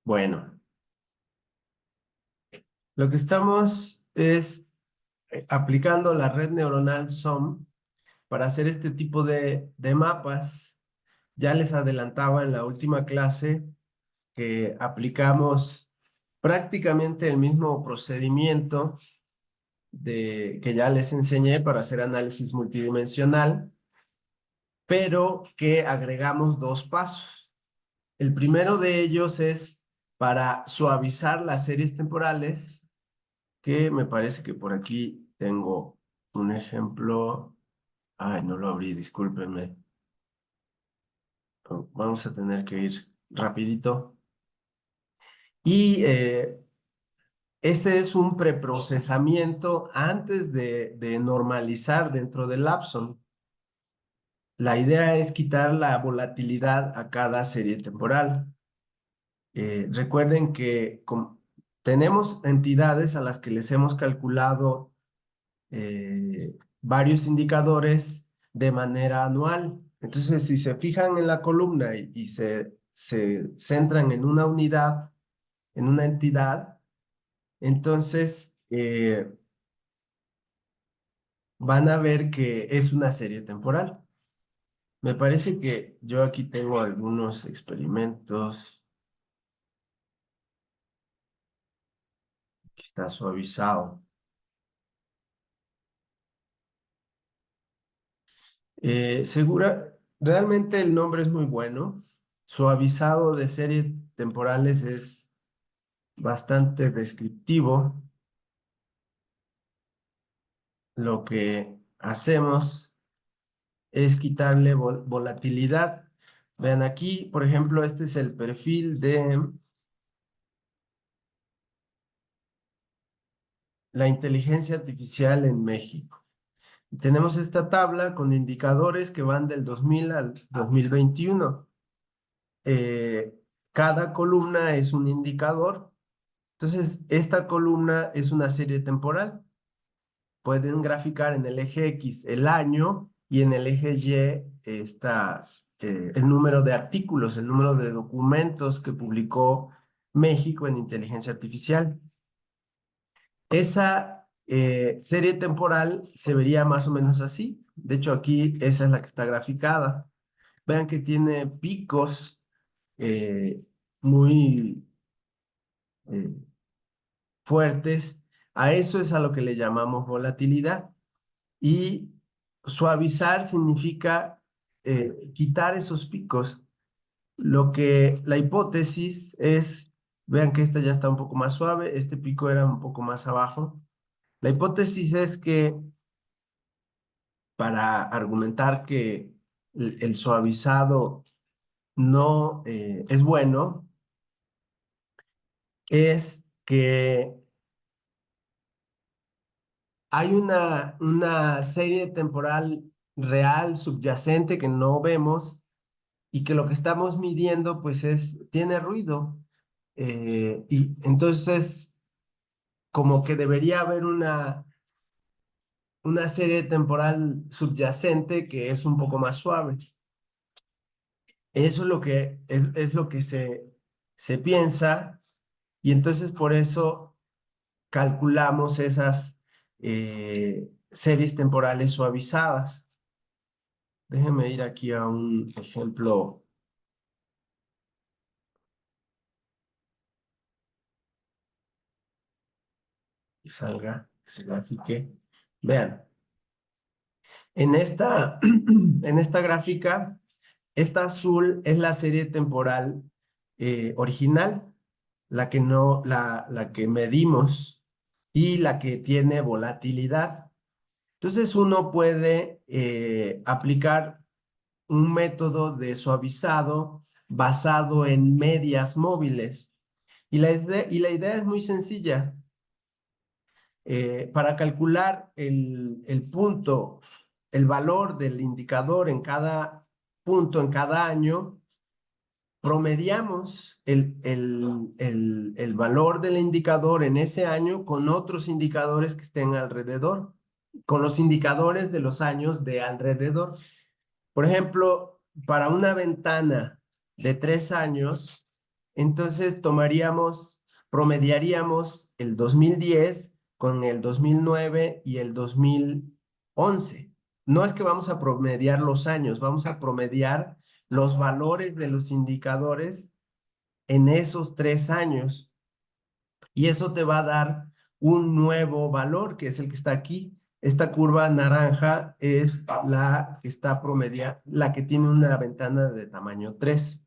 Bueno, lo que estamos es aplicando la red neuronal SOM para hacer este tipo de mapas. Ya les adelantaba en la última clase que aplicamos prácticamente el mismo procedimiento que ya les enseñé para hacer análisis multidimensional, pero que agregamos dos pasos. El primero de ellos es para suavizar las series temporales, que me parece que por aquí tengo un ejemplo. Ay, no lo abrí, discúlpenme. Vamos a tener que ir rapidito. Y ese es un preprocesamiento antes de normalizar dentro del Lapson. La idea es quitar la volatilidad a cada serie temporal. Recuerden que tenemos entidades a las que les hemos calculado varios indicadores de manera anual. Entonces, si se fijan en la columna y se centran en una unidad, en una entidad, entonces van a ver que es una serie temporal. Me parece que yo aquí tengo algunos experimentos. Aquí está suavizado. Realmente el nombre es muy bueno. Suavizado de series temporales es bastante descriptivo. Lo que hacemos es quitarle volatilidad. Vean aquí, por ejemplo, este es el perfil de la inteligencia artificial en México. Tenemos esta tabla con indicadores que van del 2000 al 2021. Eh, Cada columna es un indicador. Entonces, esta columna es una serie temporal. Pueden graficar en el eje X el año y en el eje Y el número de artículos, el número de documentos que publicó México en inteligencia artificial. Esa serie temporal se vería más o menos así. De hecho, aquí esa es la que está graficada. Vean que tiene picos eh, muy eh, fuertes. A eso es a lo que le llamamos volatilidad. Y suavizar significa quitar esos picos. Lo que la hipótesis es, vean que esta ya está un poco más suave, este pico era un poco más abajo. La hipótesis es que para argumentar que el suavizado no es bueno, es que hay una serie temporal real subyacente que no vemos y que lo que estamos midiendo pues tiene ruido. Y entonces como que debería haber una serie temporal subyacente que es un poco más suave. Eso es lo que se piensa y entonces por eso calculamos esas series temporales suavizadas. Déjenme ir aquí a un ejemplo que salga, que se grafique. Vean, en esta gráfica, esta azul es la serie temporal original, la que no, la que medimos y la que tiene volatilidad. Entonces uno puede aplicar un método de suavizado basado en medias móviles. Y la idea es muy sencilla. Para calcular el punto, el valor del indicador en cada punto, en cada año, promediamos el valor del indicador en ese año con otros indicadores que estén alrededor, con los indicadores de los años de alrededor. Por ejemplo, para una ventana de 3 años, Entonces promediaríamos el 2010 con el 2009 y el 2011. No es que vamos a promediar los años, vamos a promediar los valores de los indicadores en esos 3 años. Y eso te va a dar un nuevo valor, que es el que está aquí. Esta curva naranja es la que está promedia, la que tiene una ventana de tamaño 3.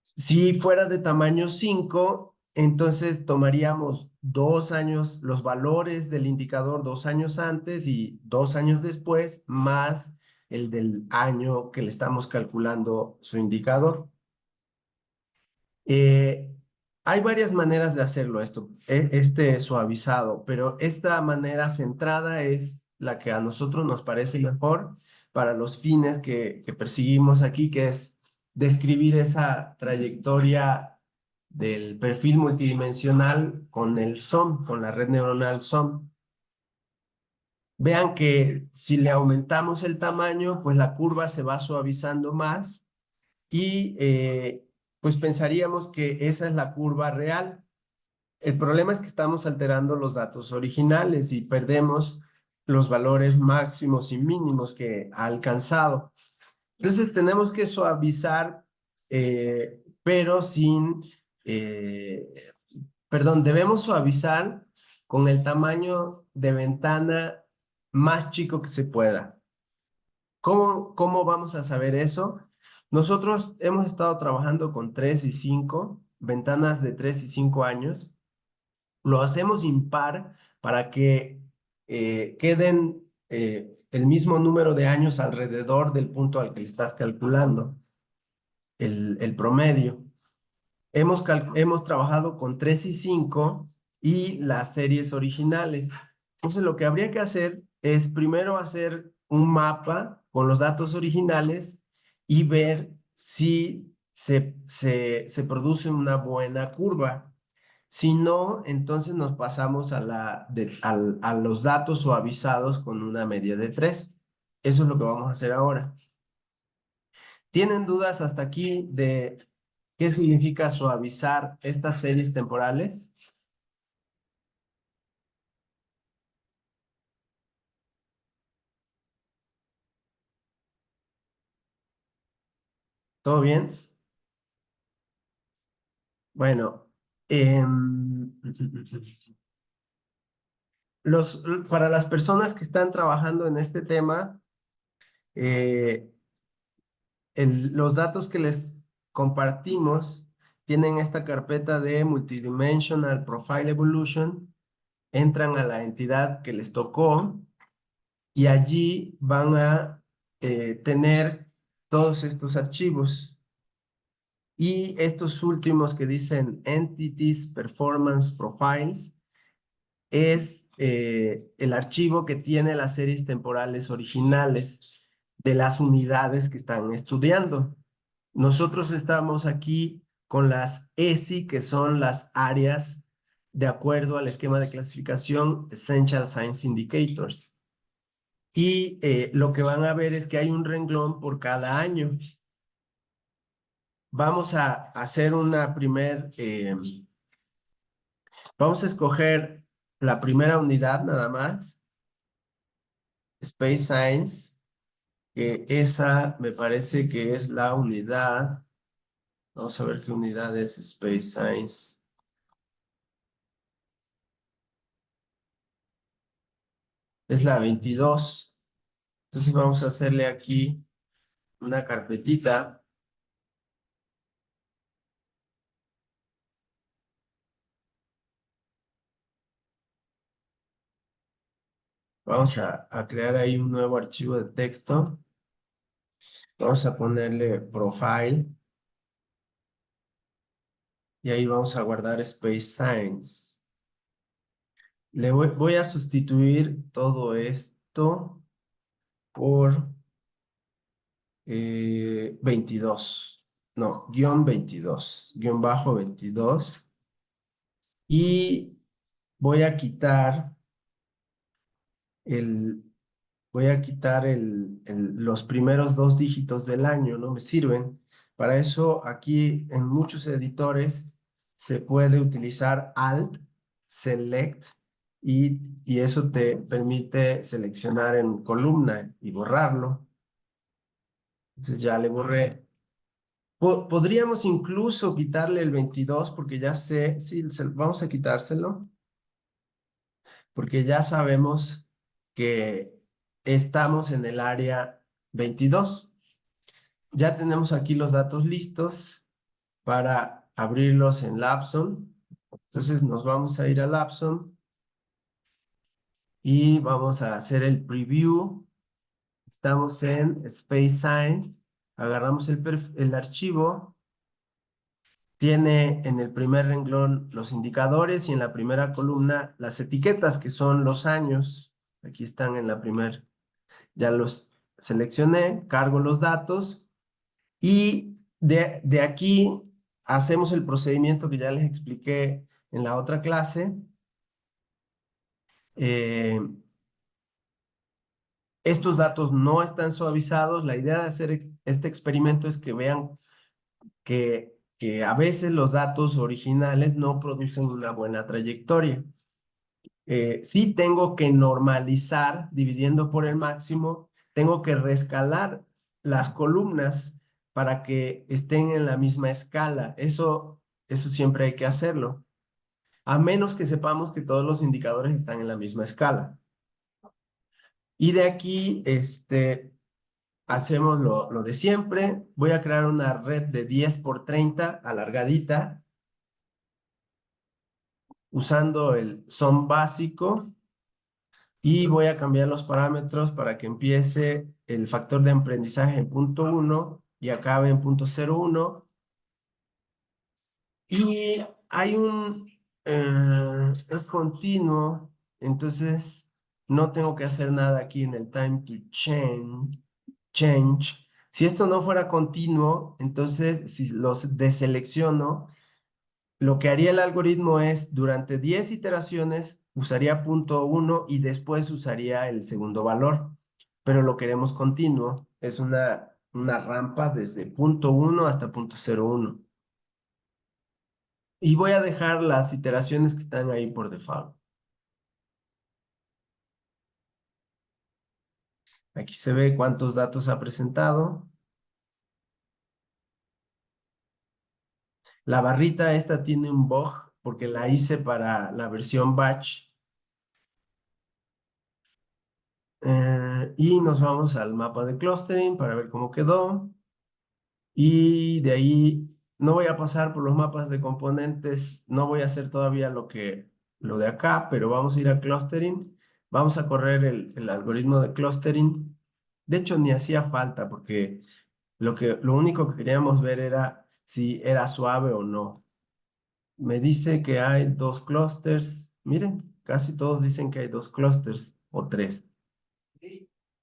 Si fuera de tamaño 5, entonces tomaríamos 2 años, los valores del indicador 2 años antes y 2 años después, más el del año que le estamos calculando su indicador. Eh, Hay varias maneras de hacerlo esto, este suavizado, pero esta manera centrada es la que a nosotros nos parece mejor para los fines que perseguimos aquí, que es describir esa trayectoria del perfil multidimensional con el SOM, con la red neuronal SOM. Vean que si le aumentamos el tamaño, pues la curva se va suavizando más y pues pensaríamos que esa es la curva real. El problema es que estamos alterando los datos originales y perdemos los valores máximos y mínimos que ha alcanzado. Entonces tenemos que suavizar, pero sin, perdón, debemos suavizar con el tamaño de ventana más chico que se pueda. ¿Cómo vamos a saber eso? Nosotros hemos estado trabajando con 3 y 5 ventanas de 3 y 5 años. Lo hacemos impar para que queden el mismo número de años alrededor del punto al que le estás calculando, el promedio. Hemos trabajado con 3 y 5 y las series originales. Entonces, lo que habría que hacer es primero hacer un mapa con los datos originales y ver si se produce una buena curva. Si no, entonces nos pasamos a los datos suavizados con una media de 3. Eso es lo que vamos a hacer ahora. ¿Tienen dudas hasta aquí de qué significa suavizar estas series temporales? ¿Todo bien? Bueno, para las personas que están trabajando en este tema, eh, los datos que les compartimos tienen esta carpeta de Multidimensional Profile Evolution, entran a la entidad que les tocó y allí van a tener todos estos archivos. Y estos últimos que dicen Entities Performance Profiles es el archivo que tiene las series temporales originales de las unidades que están estudiando. Nosotros estamos aquí con las ESI, que son las áreas de acuerdo al esquema de clasificación Essential Science Indicators. Y lo que van a ver es que hay un renglón por cada año. Vamos a hacer vamos a escoger la primera unidad nada más, Space Science, que esa me parece que es la unidad. Vamos a ver qué unidad es Space Science. Es la 22. Entonces vamos a hacerle aquí una carpetita. Vamos a crear ahí un nuevo archivo de texto. Vamos a ponerle profile y ahí vamos a guardar Space Science. Voy a sustituir todo esto por 22. No, guión 22. Guión bajo 22. Y voy a quitar el, los primeros 2 dígitos del año, no me sirven. Para eso aquí en muchos editores se puede utilizar Alt, Select y eso te permite seleccionar en columna y borrarlo. Entonces ya le borré. Podríamos incluso quitarle el 22 porque ya sé, sí, vamos a quitárselo porque ya sabemos que estamos en el área 22. Ya tenemos aquí los datos listos para abrirlos en Lapson. Entonces nos vamos a ir a Lapson y vamos a hacer el preview. Estamos en SpaceSign. Agarramos el archivo. Tiene en el primer renglón los indicadores y en la primera columna las etiquetas, que son los años. Aquí están en la primera. Ya los seleccioné, cargo los datos y de aquí hacemos el procedimiento que ya les expliqué en la otra clase. Eh, Estos datos no están suavizados. La idea de hacer este experimento es que vean que a veces los datos originales no producen una buena trayectoria. Sí tengo que normalizar dividiendo por el máximo, tengo que rescalar las columnas para que estén en la misma escala. Eso siempre hay que hacerlo, a menos que sepamos que todos los indicadores están en la misma escala. Y de aquí, hacemos lo de siempre. Voy a crear una red de 10 por 30 alargadita usando el SOM básico y voy a cambiar los parámetros para que empiece el factor de aprendizaje en punto 1 y acabe en punto 0,1. Y hay es continuo, entonces no tengo que hacer nada aquí en el time to change. Si esto no fuera continuo, entonces si los deselecciono, lo que haría el algoritmo es, durante 10 iteraciones, usaría punto 1 y después usaría el segundo valor. Pero lo queremos continuo. Es una rampa desde punto 1 hasta punto 0,1. Y voy a dejar las iteraciones que están ahí por default. Aquí se ve cuántos datos ha presentado. La barrita esta tiene un bug porque la hice para la versión batch. Y nos vamos al mapa de clustering para ver cómo quedó. Y de ahí no voy a pasar por los mapas de componentes, no voy a hacer todavía lo de acá, pero vamos a ir a clustering. Vamos a correr el algoritmo de clustering. De hecho, ni hacía falta porque lo único que queríamos ver era si era suave o no. Me dice que hay 2 clusters. Miren, casi todos dicen que hay 2 clusters o 3.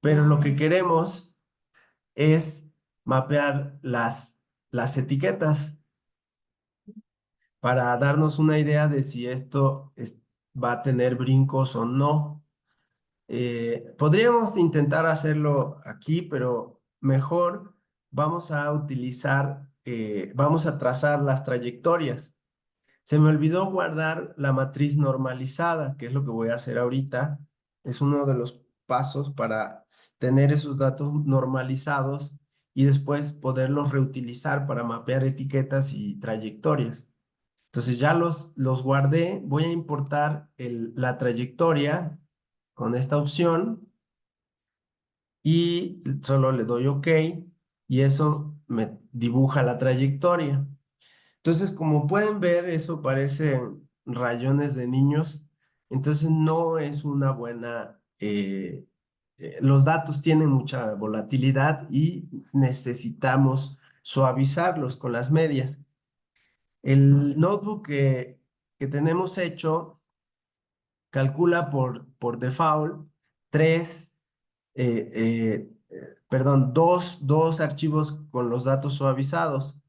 Pero lo que queremos es mapear las etiquetas para darnos una idea de si esto va a tener brincos o no. Podríamos intentar hacerlo aquí, pero mejor vamos a trazar las trayectorias. Se me olvidó guardar la matriz normalizada, que es lo que voy a hacer ahorita. Es uno de los pasos para tener esos datos normalizados y después poderlos reutilizar para mapear etiquetas y trayectorias. Entonces ya los guardé, voy a importar la trayectoria con esta opción y solo le doy OK y eso me dibuja la trayectoria. Entonces, como pueden ver, eso parece rayones de niños, entonces no es una buena, los datos tienen mucha volatilidad y necesitamos suavizarlos con las medias. El notebook que tenemos hecho calcula por default tres, perdón, dos archivos con los datos suavizados.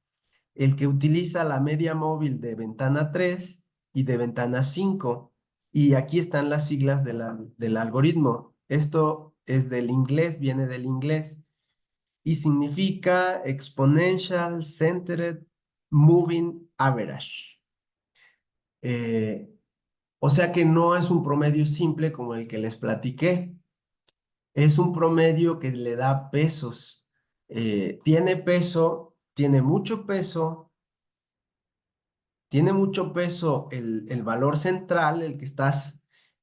El que utiliza la media móvil de ventana 3 y de ventana 5. Y aquí están las siglas del algoritmo. Esto es del inglés, viene del inglés. y significa Exponential Centered Moving Average. Eh, o sea que no es un promedio simple como el que les platiqué. Es un promedio que le da pesos. Tiene peso, tiene mucho peso el valor central,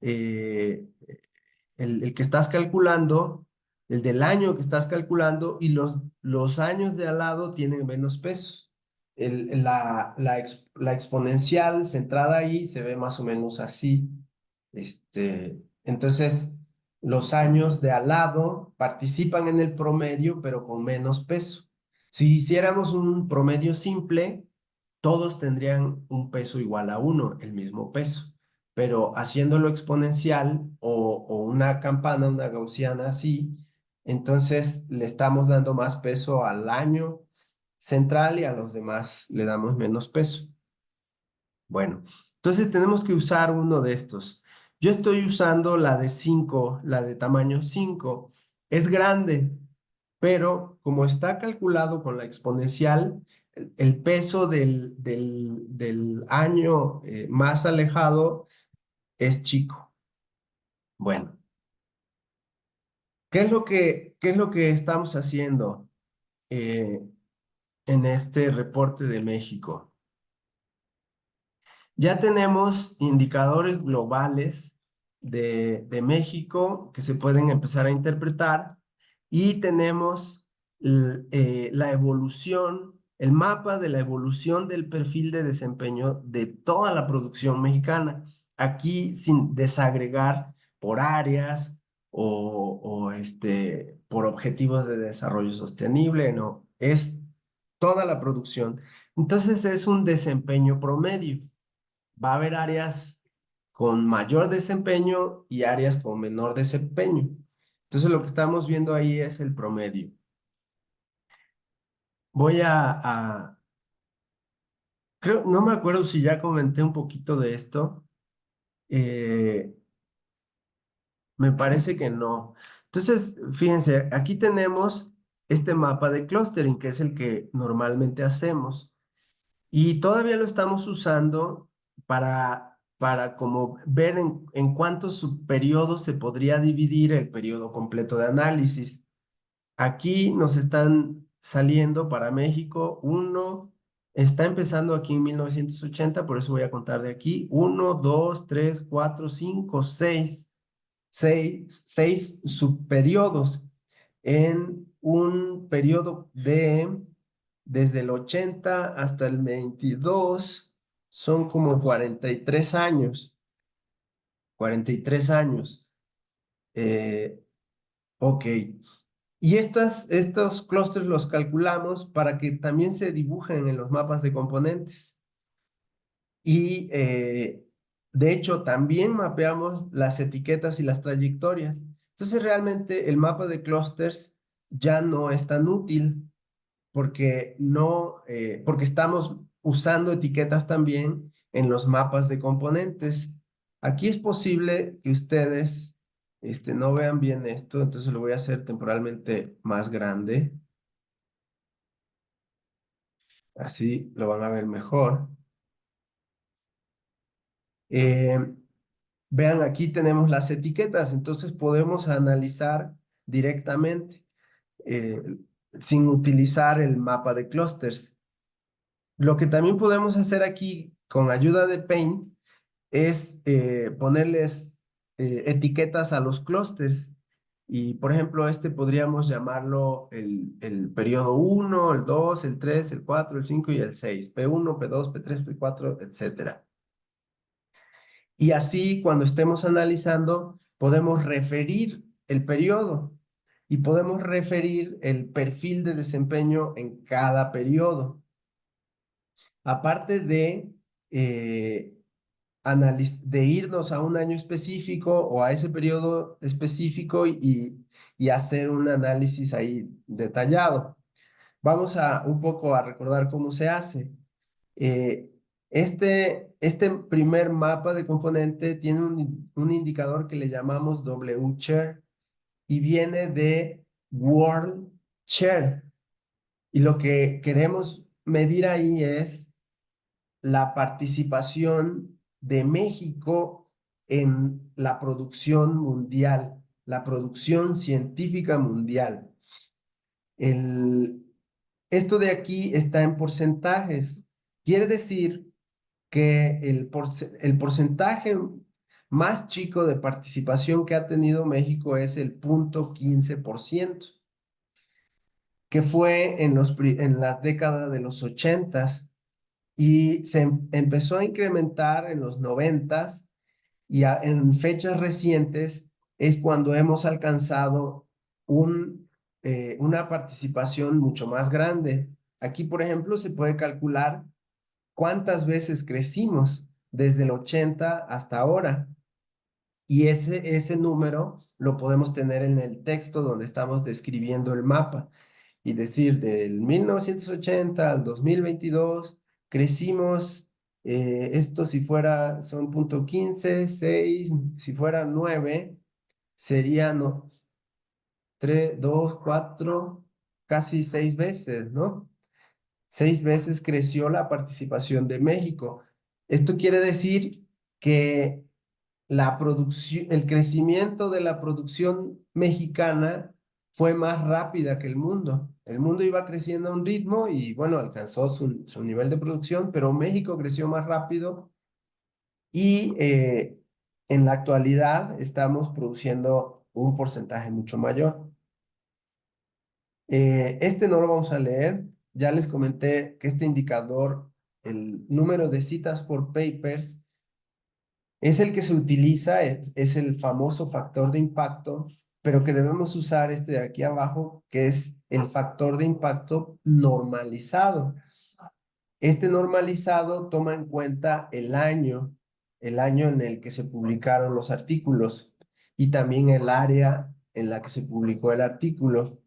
eh, el que estás calculando, el del año que estás calculando, y los años de al lado tienen menos pesos. La exponencial centrada ahí se ve más o menos así. Entonces, los años de al lado participan en el promedio, pero con menos peso. Si hiciéramos un promedio simple, todos tendrían un peso igual a uno, el mismo peso. Pero haciéndolo exponencial o una campana, una gaussiana así, entonces le estamos dando más peso al año central y a los demás le damos menos peso. Bueno, entonces tenemos que usar uno de estos. Yo estoy usando la de 5, la de tamaño 5. Es grande, pero como está calculado con la exponencial, el peso del año más alejado es chico. Bueno, qué es lo que estamos haciendo eh, en este reporte de México? Ya tenemos indicadores globales de México que se pueden empezar a interpretar y tenemos la evolución, el mapa de la evolución del perfil de desempeño de toda la producción mexicana. Aquí sin desagregar por áreas o por objetivos de desarrollo sostenible, no, es toda la producción. Entonces es un desempeño promedio. Va a haber áreas con mayor desempeño y áreas con menor desempeño. Entonces lo que estamos viendo ahí es el promedio. Voy creo, no me acuerdo si ya comenté un poquito de esto. eh, Me parece que no. Entonces, fíjense, aquí tenemos este mapa de clustering, que es el que normalmente hacemos. Y todavía lo estamos usando para como ver en cuántos subperiodos se podría dividir el periodo completo de análisis. Aquí nos están saliendo para México uno, está empezando aquí en 1980, por eso voy a contar de aquí. Uno, dos, tres, cuatro, cinco, seis subperiodos en un periodo de desde el 80 hasta el 22, son como 43 años. 43 años. Eh, ok. Y estos clústeres los calculamos para que también se dibujen en los mapas de componentes. Y de hecho, también mapeamos las etiquetas y las trayectorias. Entonces, realmente el mapa de clústeres ya no es tan útil porque no, porque estamos usando etiquetas también en los mapas de componentes. Aquí es posible que ustedes no vean bien esto, entonces lo voy a hacer temporalmente más grande. Así lo van a ver mejor. Eh, Vean, aquí tenemos las etiquetas, entonces podemos analizar directamente eh, sin utilizar el mapa de clusters. Lo que también podemos hacer aquí con ayuda de Paint es ponerles etiquetas a los clústeres. Y por ejemplo, este podríamos llamarlo el periodo 1, el 2, el 3, el 4, el 5 y el 6. P1, P2, P3, P4, etcétera. Y así, cuando estemos analizando, podemos referir el periodo y podemos referir el perfil de desempeño en cada periodo. Aparte eh, de irnos a un año específico o a ese periodo específico y hacer un análisis ahí detallado. Vamos a un poco a recordar cómo se hace. Eh, este primer mapa de componente tiene un indicador que le llamamos W-Char y viene de World share. Y lo que queremos medir ahí es la participación de México en la producción mundial, la producción científica mundial. El, Esto de aquí está en porcentajes. Quiere decir que el porcentaje más chico de participación que ha tenido México es el 0,15%, que fue en las décadas de los 80 y empezó a incrementar en los 90 y en fechas recientes es cuando hemos alcanzado una participación mucho más grande. Aquí, por ejemplo, se puede calcular cuántas veces crecimos desde el 80 hasta ahora. Y ese número lo podemos tener en el texto donde estamos describiendo el mapa y decir del 1980 al 2022 crecimos, esto si fuera, son 0,15, 6, si fuera 9, sería no, 3, 2, 4, casi 6 veces, ¿no? 6 veces creció la participación de México. Esto quiere decir que la producción, el crecimiento de la producción mexicana fue más rápida que el mundo. El mundo iba creciendo a un ritmo y bueno, alcanzó su nivel de producción, pero México creció más rápido y en la actualidad estamos produciendo un porcentaje mucho mayor. Este no lo vamos a leer. Ya les comenté que este indicador, el número de citas por papers, es el que se utiliza, es el famoso factor de impacto, pero que debemos usar este de aquí abajo, que es el factor de impacto normalizado. Este normalizado toma en cuenta el año en el que se publicaron los artículos y también el área en la que se publicó el artículo.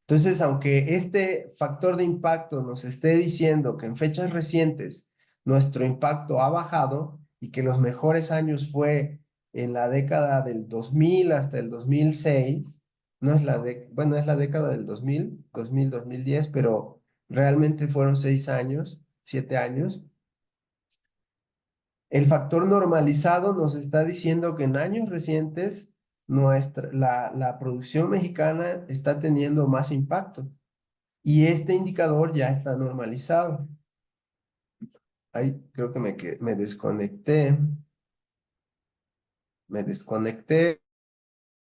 Entonces, aunque este factor de impacto nos esté diciendo que en fechas recientes nuestro impacto ha bajado y que los mejores años fue en la década del 2000 hasta el 2006, no es bueno, es la década del 2010, pero realmente fueron 6 años, 7 años. El factor normalizado nos está diciendo que en años recientes la producción mexicana está teniendo más impacto. Y este indicador ya está normalizado. Ahí creo que me desconecté. Me desconecté.